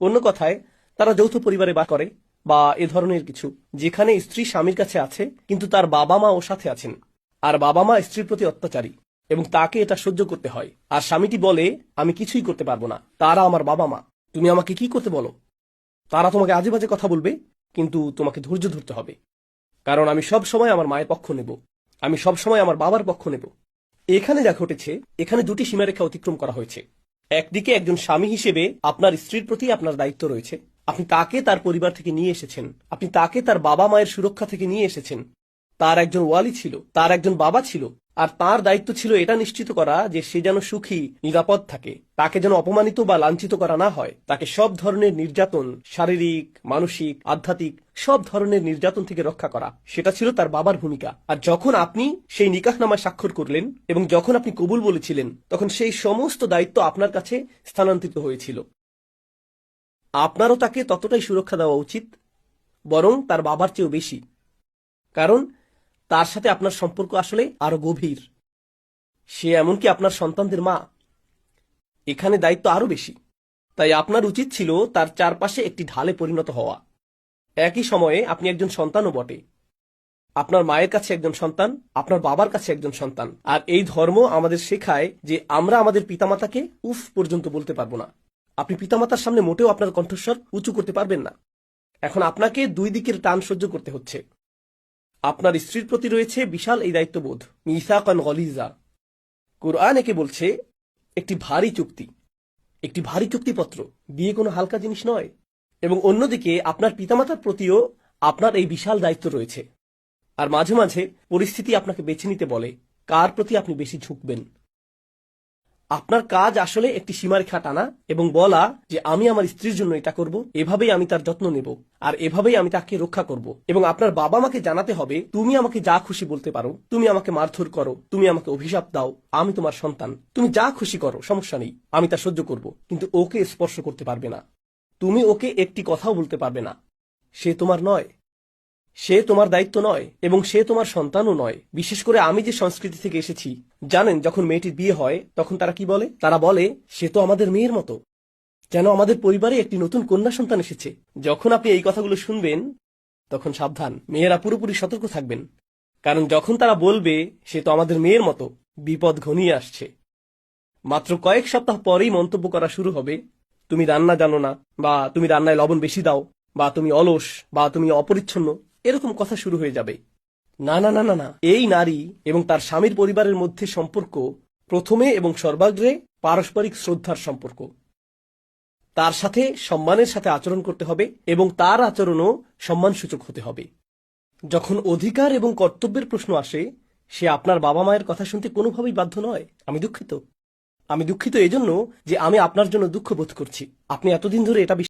অন্য কথায় তারা যৌথ পরিবারে বাস করে বা এ ধরনের কিছু, যেখানে স্ত্রী স্বামীর কাছে আছে কিন্তু তার বাবা মা ওর সাথে আছেন, আর বাবা মা স্ত্রীর প্রতি অত্যাচারী এবং তাকে এটা সহ্য করতে হয়। আর স্বামীটি বলে, আমি কিছুই করতে পারবো না, তারা আমার বাবা মা, তুমি আমাকে কি করতে বলো? তারা তোমাকে আজে বাজে কথা বলবে, কিন্তু তোমাকে ধৈর্য ধরতে হবে, কারণ আমি সব সময় আমার মায়ের পক্ষ নেব, আমি সব সময় আমার বাবার পক্ষ নেব। এখানে যা ঘটেছে, এখানে দুটি সীমারেখা অতিক্রম করা হয়েছে। একদিকে একজন স্বামী হিসেবে আপনার স্ত্রীর প্রতি আপনার দায়িত্ব রয়েছে। আপনি তাকে তার পরিবার থেকে নিয়ে এসেছেন, আপনি তাকে তার বাবা মায়ের সুরক্ষা থেকে নিয়ে এসেছেন। তার একজন ওয়ালি ছিল, তার একজন বাবা ছিল, আর তার দায়িত্ব ছিল এটা নিশ্চিত করা যে সে যেন সুখী, নিরাপদ থাকে, তাকে যেন অপমানিত বা লাঞ্ছিত করা না হয়, তাকে সব ধরনের নির্যাতন, শারীরিক, মানসিক, আধ্যাত্মিক সব ধরনের নির্যাতন থেকে রক্ষা করা, সেটা ছিল তার বাবার ভূমিকা। আর যখন আপনি সেই নিকাহনামায় স্বাক্ষর করলেন এবং যখন আপনি কবুল বলেছিলেন, তখন সেই সমস্ত দায়িত্ব আপনার কাছে স্থানান্তরিত হয়েছিল। আপনারও তাকে ততটাই সুরক্ষা দেওয়া উচিত, বরং তার বাবার চেয়েও বেশি, কারণ তার সাথে আপনার সম্পর্ক আসলে আরো গভীর। সে এমনকি আপনার সন্তানদের মা। এখানে দায়িত্ব আরো বেশি। তাই আপনার উচিত ছিল তার চারপাশে একটি ঢালে পরিণত হওয়া। একই সময়ে আপনি একজন সন্তানও বটে। আপনার মায়ের কাছে একজন সন্তান, আপনার বাবার কাছে একজন সন্তান। আর এই ধর্ম আমাদের শেখায় যে আমরা আমাদের পিতামাতাকে উফ পর্যন্ত বলতে পারবো না। আপনি পিতামাতার সামনে মোটেও আপনার কণ্ঠস্বর উঁচু করতে পারবেন না। এখন আপনাকে দুই দিকের টান সহ্য করতে হচ্ছে। আপনার স্ত্রীর প্রতি রয়েছে বিশাল এই দায়িত্ববোধ, মিসাকান গলিজা। কুরআন একে বলছে একটি ভারী চুক্তি, একটি ভারী চুক্তিপত্র। বিয়ে কোনো হালকা জিনিস নয়। এবং অন্যদিকে আপনার পিতামাতার প্রতিও আপনার এই বিশাল দায়িত্ব রয়েছে। আর মাঝে মাঝে পরিস্থিতি আপনাকে বেছে নিতে বলে কার প্রতি আপনি বেশি ঝুঁকবেন। আপনার কাজ আসলে একটি সীমারেখা টানা এবং বলা যে আমি আমার স্ত্রীর জন্য এটা করব, এভাবেই আমি তার যত্ন নেব, আর এভাবেই আমি তাকে রক্ষা করব। এবং আপনার বাবা মাকে জানাতে হবে, তুমি আমাকে যা খুশি বলতে পারো, তুমি আমাকে মারধর করো, তুমি আমাকে অভিশাপ দাও, আমি তোমার সন্তান, তুমি যা খুশি করো, সমস্যা নেই, আমি তা সহ্য করব, কিন্তু ওকে স্পর্শ করতে পারবে না। তুমি ওকে একটি কথাও বলতে পারবে না। সে তোমার নয়, সে তোমার দায়িত্ব নয়, এবং সে তোমার সন্তানও নয়। বিশেষ করে আমি যে সংস্কৃতি থেকে এসেছি, জানেন, যখন মেয়েটির বিয়ে হয় তখন তারা কি বলে? তারা বলে, সে তো আমাদের মেয়ের মতো, যেন আমাদের পরিবারে একটি নতুন কন্যা সন্তান এসেছে। যখন আপনি এই কথাগুলো শুনবেন, তখন সাবধান, মেয়েরা পুরোপুরি সতর্ক থাকবেন, কারণ যখন তারা বলবে সে তো আমাদের মেয়ের মতো, বিপদ ঘনিয়ে আসছে। মাত্র কয়েক সপ্তাহ পরেই মন্তব্য করা শুরু হবে, তুমি রান্না জানো না, বা তুমি রান্নায় লবণ বেশি দাও, বা তুমি অলস, বা তুমি অপরিচ্ছন্ন, এরকম কথা শুরু হয়ে যাবে। না না না না না, এই নারী এবং তার স্বামীর পরিবারের মধ্যে সম্পর্ক প্রথমে এবং সর্বাগ্রে পারস্পরিক শ্রদ্ধার সম্পর্ক। তার সাথে সম্মানের সাথে আচরণ করতে হবে এবং তার আচরণও সম্মানসূচক হতে হবে। যখন অধিকার এবং কর্তব্যের প্রশ্ন আসে, সে আপনার বাবা মায়ের কথা শুনতে কোনোভাবেই বাধ্য নয়। আমি দুঃখিত এজন্য যে আমি আপনার জন্য দুঃখ বোধ করছি। আপনি এতদিন ধরে এটা